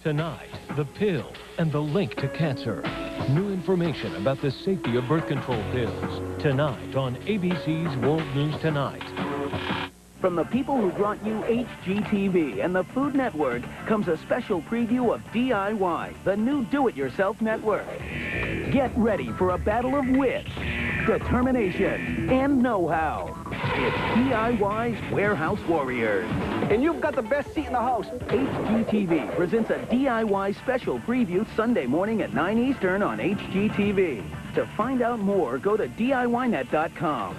Tonight, the pill and the link to cancer. New information about the safety of birth control pills. Tonight on ABC's World News Tonight. From the people who brought you HGTV and the Food Network comes a special preview of DIY, the new do-it-yourself network. Get ready for a battle of wits, determination, and know-how. It's DIY's Warehouse Warriors. And you've got the best seat in the house. HGTV presents a DIY special preview Sunday morning at 9 Eastern on HGTV. To find out more, go to DIYnet.com.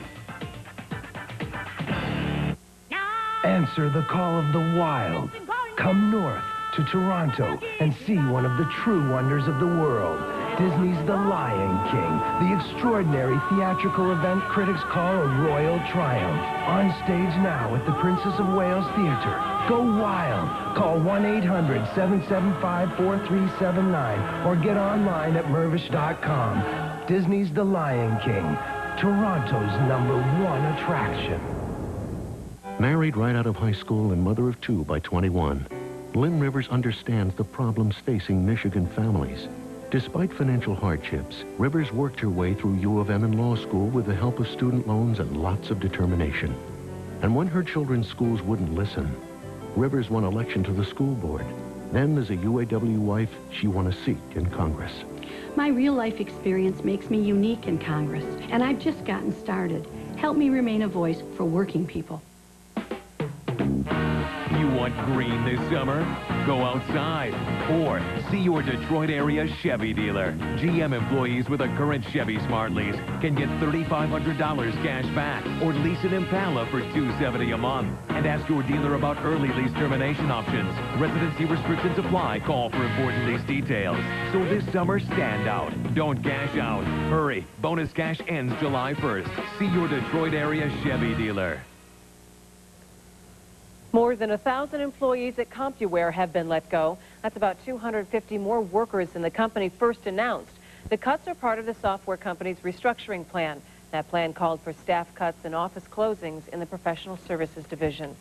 Answer the call of the wild. Come north to Toronto and see one of the true wonders of the world. Disney's The Lion King, the extraordinary theatrical event critics call a royal triumph. On stage now at the Princess of Wales Theatre. Go wild. Call 1-800-775-4379 or get online at mervish.com. Disney's The Lion King, Toronto's #1 attraction. Married right out of high school and mother of 2 by 21, Lynn Rivers understands the problems facing Michigan families. Despite financial hardships, Rivers worked her way through U of M and law school with the help of student loans and lots of determination. And when her children's schools wouldn't listen, Rivers won election to the school board. Then, as a UAW wife, she won a seat in Congress. My real-life experience makes me unique in Congress, and I've just gotten started. Help me remain a voice for working people. You want green this summer? Go outside or see your Detroit area Chevy dealer. GM employees with a current Chevy Smart Lease can get $3,500 cash back or lease an Impala for $270 a month. And ask your dealer about early lease termination options. Residency restrictions apply. Call for important lease details. So this summer, stand out. Don't cash out. Hurry. Bonus cash ends July 1st. See your Detroit area Chevy dealer. More than 1,000 employees at CompuWare have been let go. That's about 250 more workers than the company first announced. The cuts are part of the software company's restructuring plan. That plan called for staff cuts and office closings in the professional services division.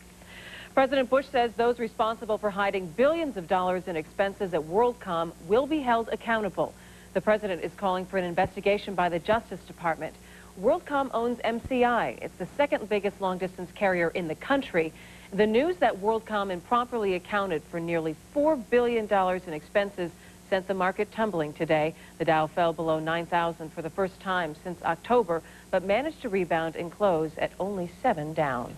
President Bush says those responsible for hiding billions of dollars in expenses at WorldCom will be held accountable. The president is calling for an investigation by the Justice Department. WorldCom owns MCI. It's the second biggest long-distance carrier in the country. The news that WorldCom improperly accounted for nearly $4 billion in expenses sent the market tumbling today. The Dow fell below 9,000 for the first time since October, but managed to rebound and close at only 7 down.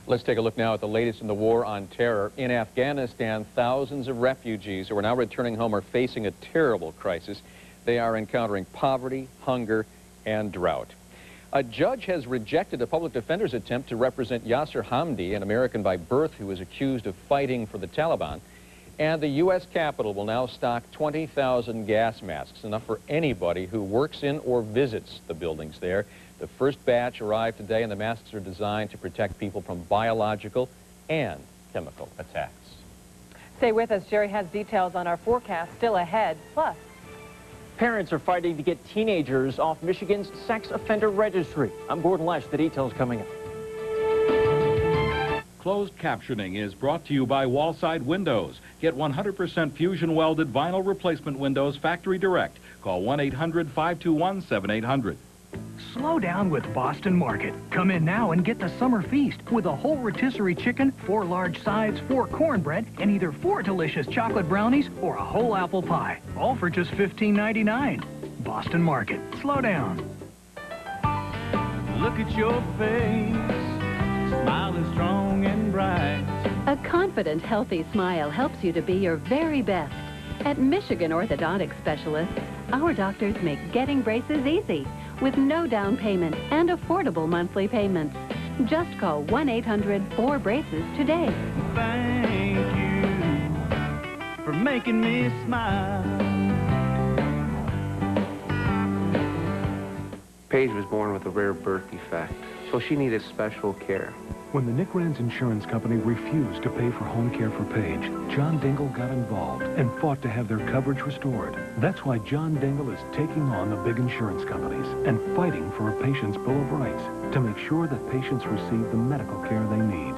Let's take a look now at the latest in the war on terror. In Afghanistan, thousands of refugees who are now returning home are facing a terrible crisis. They are encountering poverty, hunger, and drought. A judge has rejected a public defender's attempt to represent Yasser Hamdi, an American by birth who is accused of fighting for the Taliban. And the U.S. Capitol will now stock 20,000 gas masks, enough for anybody who works in or visits the buildings there. The first batch arrived today, and the masks are designed to protect people from biological and chemical attacks. Stay with us. Jerry has details on our forecast still ahead. Plus, parents are fighting to get teenagers off Michigan's sex offender registry. I'm Gordon Lesh. The details coming up. Closed captioning is brought to you by Wallside Windows. Get 100% fusion welded vinyl replacement windows factory direct. Call 1-800-521-7800. Slow down with Boston Market. Come in now and get the summer feast with a whole rotisserie chicken, 4 large sides, 4 cornbread, and either 4 delicious chocolate brownies or a whole apple pie. All for just $15.99. Boston Market. Slow down. Look at your face, smiling strong and bright. A confident, healthy smile helps you to be your very best. At Michigan Orthodontic Specialists, our doctors make getting braces easy with no down payment and affordable monthly payments. Just call 1-800-4-BRACES today. Thank you for making me smile. Paige was born with a rare birth defect, so she needed special care. When the Nick Rand's insurance company refused to pay for home care for Paige, John Dingle got involved and fought to have their coverage restored. That's why John Dingle is taking on the big insurance companies and fighting for a patient's Bill of Rights to make sure that patients receive the medical care they need.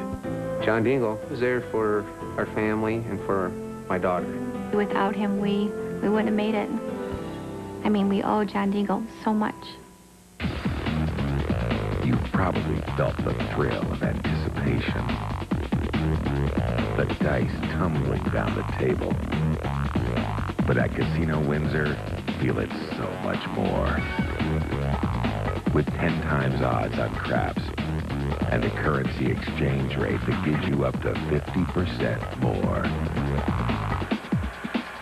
John Dingle is there for our family and for my daughter. Without him, we wouldn't have made it. I mean, we owe John Dingle so much. You've probably felt the thrill of anticipation. The dice tumbling down the table. But at Casino Windsor, feel it so much more. With 10 times odds on craps and a currency exchange rate that gives you up to 50% more.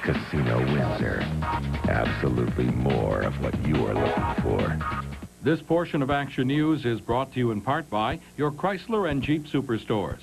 Casino Windsor. Absolutely more of what you are looking for. This portion of Action News is brought to you in part by your Chrysler and Jeep Superstores.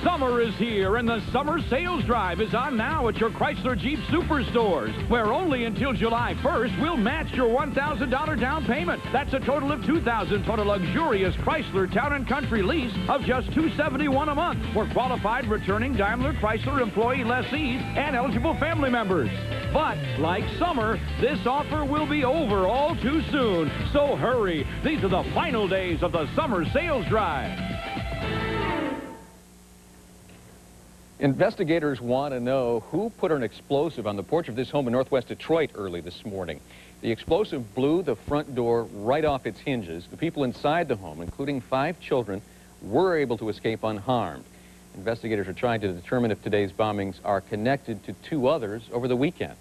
Summer is here, and the summer sales drive is on now at your Chrysler Jeep Superstores, where only until July 1st we'll match your $1,000 down payment. That's a total of $2,000 for a luxurious Chrysler Town & Country lease of just $271 a month for qualified returning Daimler Chrysler employee lessees and eligible family members. But, like summer, this offer will be over all too soon. So hurry. These are the final days of the summer sales drive. Investigators want to know who put an explosive on the porch of this home in northwest Detroit early this morning. The explosive blew the front door right off its hinges. The people inside the home, including 5 children, were able to escape unharmed. Investigators are trying to determine if today's bombings are connected to 2 others over the weekend.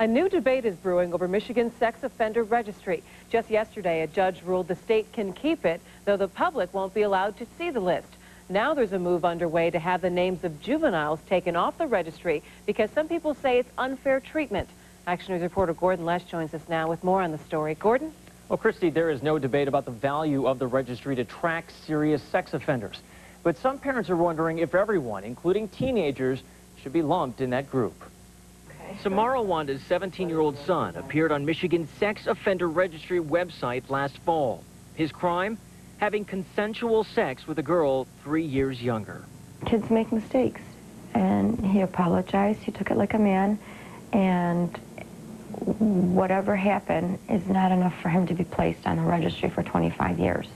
A new debate is brewing over Michigan's sex offender registry. Just yesterday, a judge ruled the state can keep it, though the public won't be allowed to see the list. Now there's a move underway to have the names of juveniles taken off the registry because some people say it's unfair treatment. Action News reporter Gordon Lesh joins us now with more on the story. Gordon? Well, Christy, there is no debate about the value of the registry to track serious sex offenders. But some parents are wondering if everyone, including teenagers, should be lumped in that group. Samara Wanda's 17-year-old son appeared on Michigan's sex offender registry website last fall. His crime? Having consensual sex with a girl 3 years younger. Kids make mistakes, and he apologized. He took it like a man, and whatever happened is not enough for him to be placed on the registry for 25 years.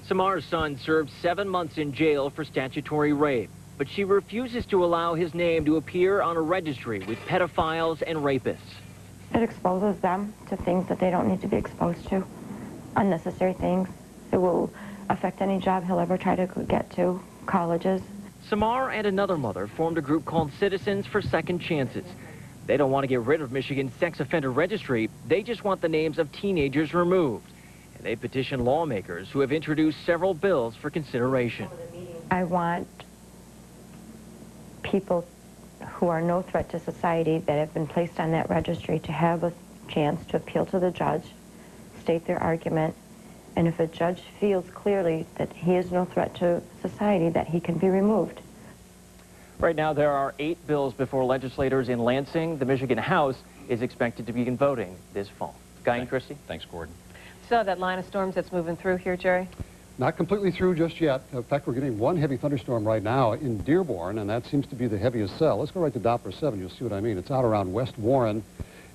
Samara's son served 7 months in jail for statutory rape, but she refuses to allow his name to appear on a registry with pedophiles and rapists. It exposes them to things that they don't need to be exposed to, unnecessary things. It will affect any job he'll ever try to get to, colleges. Samar and another mother formed a group called Citizens for Second Chances. They don't want to get rid of Michigan's sex offender registry. They just want the names of teenagers removed. And they petition lawmakers who have introduced several bills for consideration. I want people who are no threat to society that have been placed on that registry to have a chance to appeal to the judge, state their argument, and if a judge feels clearly that he is no threat to society, that he can be removed. Right now, there are 8 bills before legislators in Lansing. The Michigan House is expected to begin voting this fall. Guy and Christie? Thanks, Gordon. So that line of storms that's moving through here, Jerry? Not completely through just yet. In fact, we're getting one heavy thunderstorm right now in Dearborn, and that seems to be the heaviest cell. Let's go right to Doppler 7. You'll see what I mean. It's out around West Warren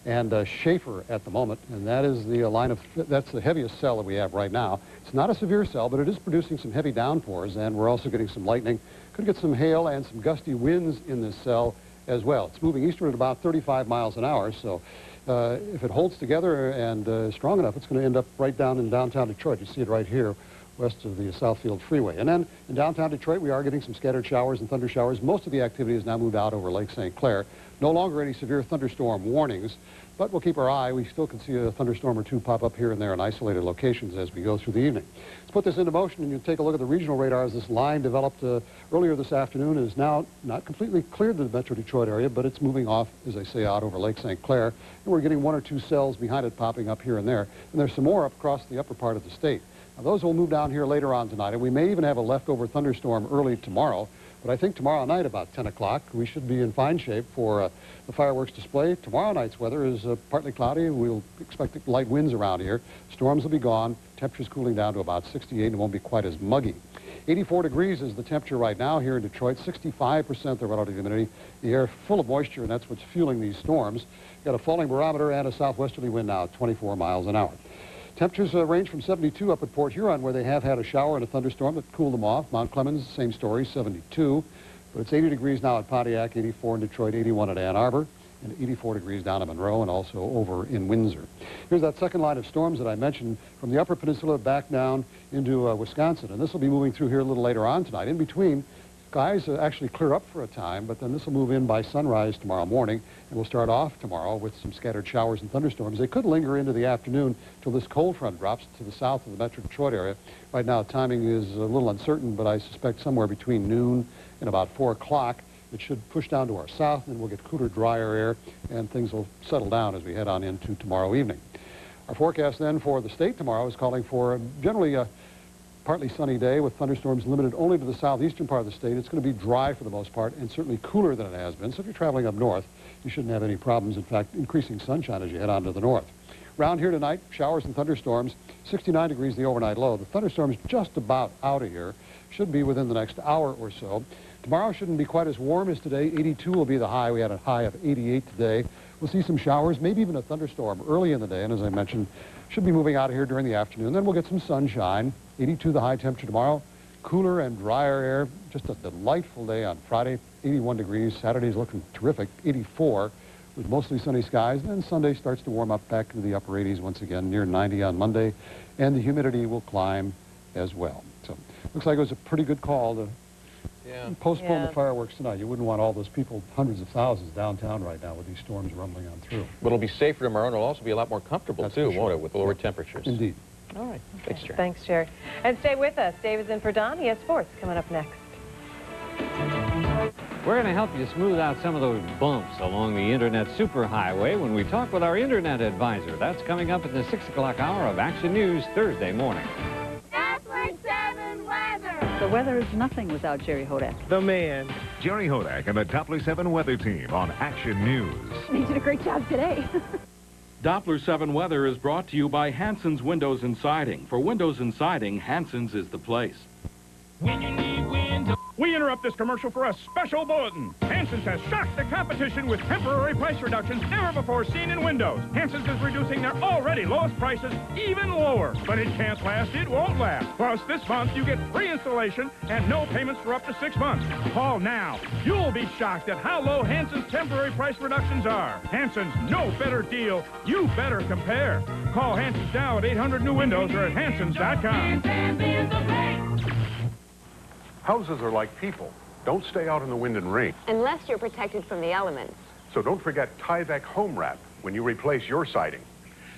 and Schaefer at the moment, and that is the that's the heaviest cell that we have right now. It's not a severe cell, but it is producing some heavy downpours, and we're also getting some lightning. Could get some hail and some gusty winds in this cell as well. It's moving eastward at about 35 miles an hour, so if it holds together and strong enough, it's going to end up right down in downtown Detroit. You see it right here, west of the Southfield Freeway. And then in downtown Detroit, we are getting some scattered showers and thunder showers. Most of the activity has now moved out over Lake St. Clair. No longer any severe thunderstorm warnings, but we'll keep our eye. We still can see a thunderstorm or 2 pop up here and there in isolated locations as we go through the evening. Let's put this into motion, and you take a look at the regional radars. This line developed earlier this afternoon is now not completely cleared the Metro Detroit area, but it's moving off, as I say, out over Lake St. Clair. And we're getting 1 or 2 cells behind it popping up here and there. And there's some more up across the upper part of the state. Now, those will move down here later on tonight, and we may even have a leftover thunderstorm early tomorrow. But I think tomorrow night about 10 o'clock, we should be in fine shape for the fireworks display. Tomorrow night's weather is partly cloudy. We'll expect light winds around here. Storms will be gone. Temperatures cooling down to about 68 and it won't be quite as muggy. 84 degrees is the temperature right now here in Detroit. 65% the relative humidity. The air full of moisture, and that's what's fueling these storms. Got a falling barometer and a southwesterly wind now, 24 miles an hour. Temperatures range from 72 up at Port Huron, where they have had a shower and a thunderstorm that cooled them off. Mount Clemens, same story, 72. But it's 80 degrees now at Pontiac, 84 in Detroit, 81 at Ann Arbor, and 84 degrees down at Monroe and also over in Windsor. Here's that second line of storms that I mentioned from the Upper Peninsula back down into Wisconsin. And this will be moving through here a little later on tonight. In between, skies actually clear up for a time, but then this will move in by sunrise tomorrow morning, and we'll start off tomorrow with some scattered showers and thunderstorms. They could linger into the afternoon till this cold front drops to the south of the Metro Detroit area. Right now, timing is a little uncertain, but I suspect somewhere between noon and about 4 o'clock. It should push down to our south, and we'll get cooler, drier air, and things will settle down as we head on into tomorrow evening. Our forecast then for the state tomorrow is calling for generally partly sunny day with thunderstorms limited only to the southeastern part of the state. It's going to be dry for the most part and certainly cooler than it has been. So if you're traveling up north, you shouldn't have any problems. In fact, increasing sunshine as you head on to the north. Around here tonight, showers and thunderstorms, 69 degrees the overnight low. The thunderstorms just about out of here. Should be within the next hour or so. Tomorrow shouldn't be quite as warm as today. 82 will be the high. We had a high of 88 today. We'll see some showers, maybe even a thunderstorm early in the day. And as I mentioned, should be moving out of here during the afternoon. Then we'll get some sunshine. 82 the high temperature tomorrow. Cooler and drier air. Just a delightful day on Friday. 81 degrees. Saturday's looking terrific. 84 with mostly sunny skies. And then Sunday starts to warm up back into the upper 80s once again, near 90 on Monday. And the humidity will climb as well. So looks like it was a pretty good call to postpone the fireworks tonight. You wouldn't want all those people, hundreds of thousands downtown right now with these storms rumbling on through. But it'll be safer tomorrow, and it'll also be a lot more comfortable, too, won't it, with lower temperatures? Indeed. All right. Thanks, Jerry. Thanks, Jerry. And stay with us. Dave is in for Don. He has sports coming up next. We're going to help you smooth out some of those bumps along the Internet superhighway when we talk with our Internet advisor. That's coming up at the 6 o'clock hour of Action News Thursday morning. The weather is nothing without Jerry Hodak. The man. Jerry Hodak and the Doppler 7 weather team on Action News. He did a great job today. Doppler 7 weather is brought to you by Hanson's Windows and Siding. For windows and siding, Hanson's is the place. When you need windows. We interrupt this commercial for a special bulletin. Hanson's has shocked the competition with temporary price reductions never before seen in windows. Hanson's is reducing their already lowest prices even lower. But it can't last, it won't last. Plus, this month you get free installation and no payments for up to 6 months. Call now. You'll be shocked at how low Hanson's temporary price reductions are. Hanson's, no better deal. You better compare. Call Hanson's now at 800 New Windows or at Hanson's.com. Houses are like people. Don't stay out in the wind and rain. Unless you're protected from the elements. So don't forget Tyvek Home Wrap when you replace your siding.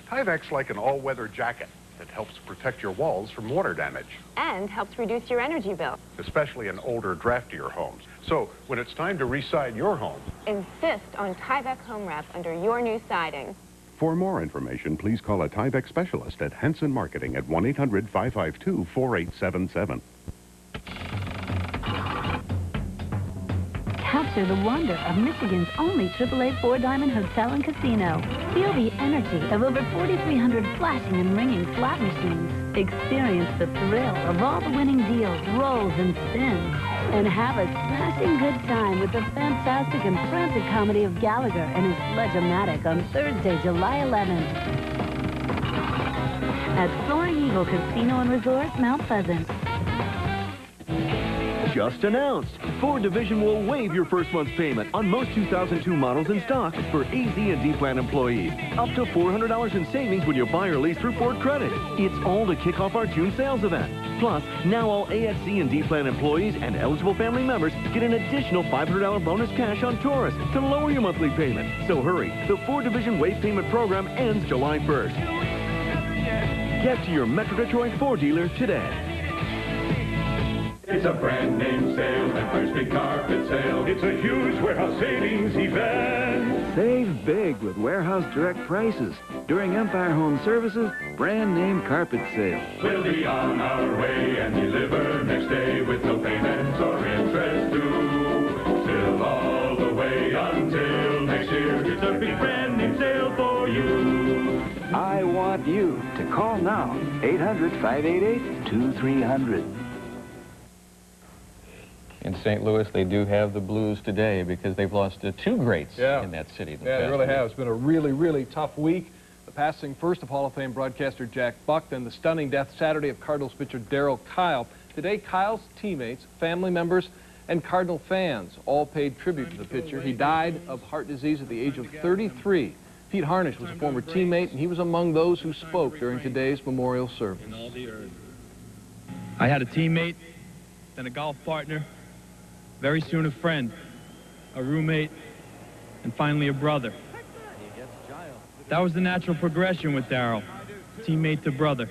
Tyvek's like an all-weather jacket that helps protect your walls from water damage. And helps reduce your energy bill. Especially in older, draftier homes. So when it's time to re-side your home, insist on Tyvek Home Wrap under your new siding. for more information, please call a Tyvek specialist at Henson Marketing at 1-800-552-4877. Capture the wonder of Michigan's only AAA four-diamond hotel and casino. Feel the energy of over 4,300 flashing and ringing slot machines. Experience the thrill of all the winning deals, rolls, and spins. And have a smashing good time with the fantastic and frantic comedy of Gallagher and his Sledge-O-Matic on Thursday, July 11th. At Soaring Eagle Casino and Resort, Mount Pleasant. Just announced, Ford Division will waive your first month's payment on most 2002 models in stock for AZ and D-Plan employees. Up to $400 in savings when you buy or lease through Ford Credit. It's all to kick off our June sales event. Plus, now all ASC and D-Plan employees and eligible family members get an additional $500 bonus cash on Taurus to lower your monthly payment. So hurry, the Ford Division waive payment program ends July 1st. Get to your Metro Detroit Ford dealer today. It's a brand name sale, that first big carpet sale. It's a huge warehouse savings event. Save big with warehouse direct prices during Empire Home Services brand name carpet sale. We'll be on our way and deliver next day with no payments or interest due. Still all the way until next year. It's a big brand name sale for you. I want you to call now, 800-588-2300. In St. Louis, they do have the blues today because they've lost two greats in that city. Yeah, they really have. It's been a really, really tough week. The passing first of Hall of Fame broadcaster Jack Buck, then the stunning death Saturday of Cardinals pitcher Darryl Kyle. Today, Kyle's teammates, family members, and Cardinal fans all paid tribute to the pitcher. He died of heart disease at the age of 33. Pete Harnish was a former teammate, and he was among those who spoke during today's memorial service. I had a teammate, then a golf partner, very soon a friend, a roommate, and finally a brother. That was the natural progression with Darryl, teammate to brother.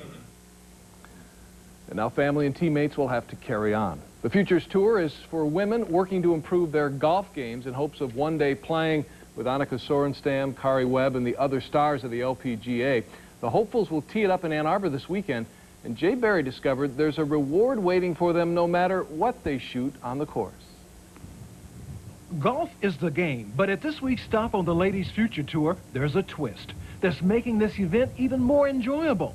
And now family and teammates will have to carry on. The Futures Tour is for women working to improve their golf games in hopes of one day playing with Annika Sorenstam, Kari Webb, and the other stars of the LPGA. The hopefuls will tee it up in Ann Arbor this weekend And Jay Berry discovered there's a reward waiting for them no matter what they shoot on the course. Golf is the game, but at this week's stop on the Ladies' Future Tour, there's a twist that's making this event even more enjoyable.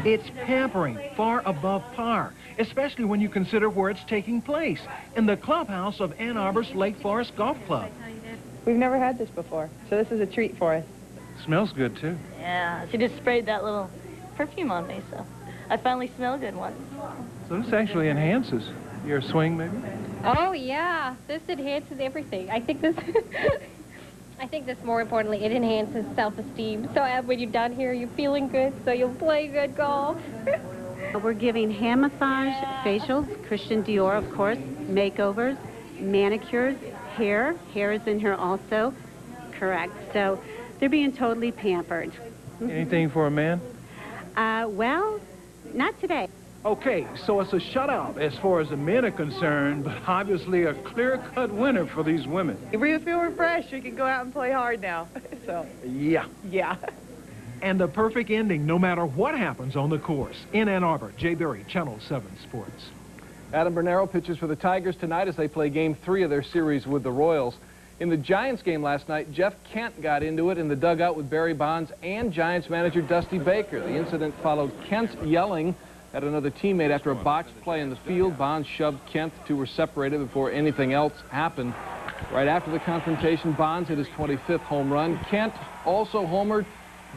It's pampering far above par, especially when you consider where it's taking place, in the clubhouse of Ann Arbor's Lake Forest Golf Club. We've never had this before, so this is a treat for us. Smells good, too. Yeah, she just sprayed that little perfume on me, so I finally smell good once. So this actually enhances your swing, maybe? Oh, yeah. This enhances everything. I think this... I think this, more importantly, it enhances self-esteem. So when you're done here, you're feeling good, so you'll play good golf. We're giving hand massage, facials, Christian Dior, of course, makeovers, manicures, hair. Hair is in here also. Correct. So they're being totally pampered. Anything for a man? Well, not today. Okay, so it's a shutout as far as the men are concerned, but obviously a clear-cut winner for these women. If you feel refreshed, you can go out and play hard now. So. Yeah. Yeah. And the perfect ending, no matter what happens on the course. In Ann Arbor, Jay Berry, Channel 7 Sports. Adam Bernero pitches for the Tigers tonight as they play Game 3 of their series with the Royals. In the Giants game last night, Jeff Kent got into it in the dugout with Barry Bonds and Giants manager Dusty Baker. The incident followed Kent yelling at another teammate after a botched play in the field. Bonds shoved Kent. The two were separated before anything else happened. Right after the confrontation, Bonds hit his 25th home run. Kent also homered.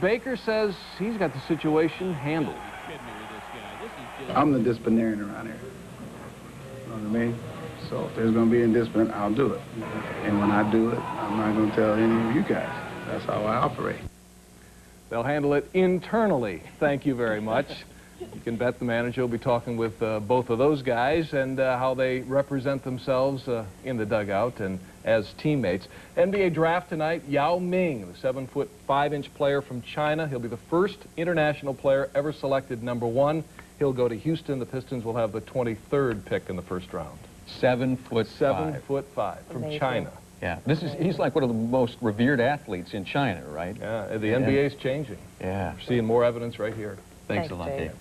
Baker says he's got the situation handled. I'm the disciplinarian around here. You know what I mean? So if there's going to be indiscipline, I'll do it. And when I do it, I'm not going to tell any of you guys. That's how I operate. They'll handle it internally. Thank you very much. You can bet the manager will be talking with both of those guys and how they represent themselves in the dugout and as teammates. NBA draft tonight, Yao Ming, the 7'5" player from China. He'll be the first international player ever selected #1. He'll go to Houston. The Pistons will have the 23rd pick in the first round. 7'5". 7'5" from Amazing. China. Yeah, he's like one of the most revered athletes in China, right? Yeah, the NBA's changing. Yeah. We're seeing more evidence right here. Thanks a lot, Dave.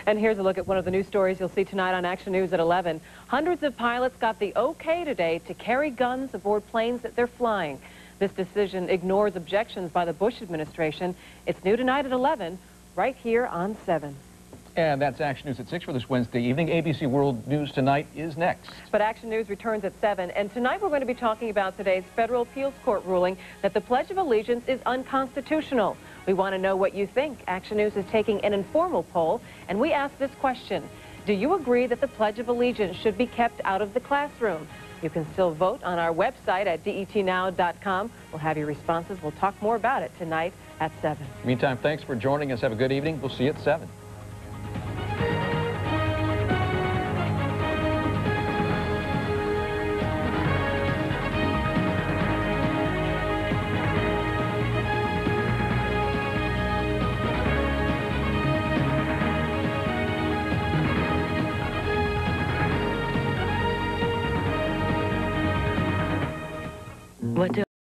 And here's a look at one of the news stories you'll see tonight on Action News at 11. Hundreds of pilots got the okay today to carry guns aboard planes that they're flying. This decision ignores objections by the Bush administration. It's new tonight at 11, right here on 7. And that's Action News at 6 for this Wednesday evening. ABC World News Tonight is next. But Action News returns at 7. And tonight we're going to be talking about today's federal appeals court ruling that the Pledge of Allegiance is unconstitutional. We want to know what you think. Action News is taking an informal poll, and we ask this question. Do you agree that the Pledge of Allegiance should be kept out of the classroom? You can still vote on our website at detnow.com. We'll have your responses. We'll talk more about it tonight at 7. Meantime, thanks for joining us. Have a good evening. We'll see you at 7. What do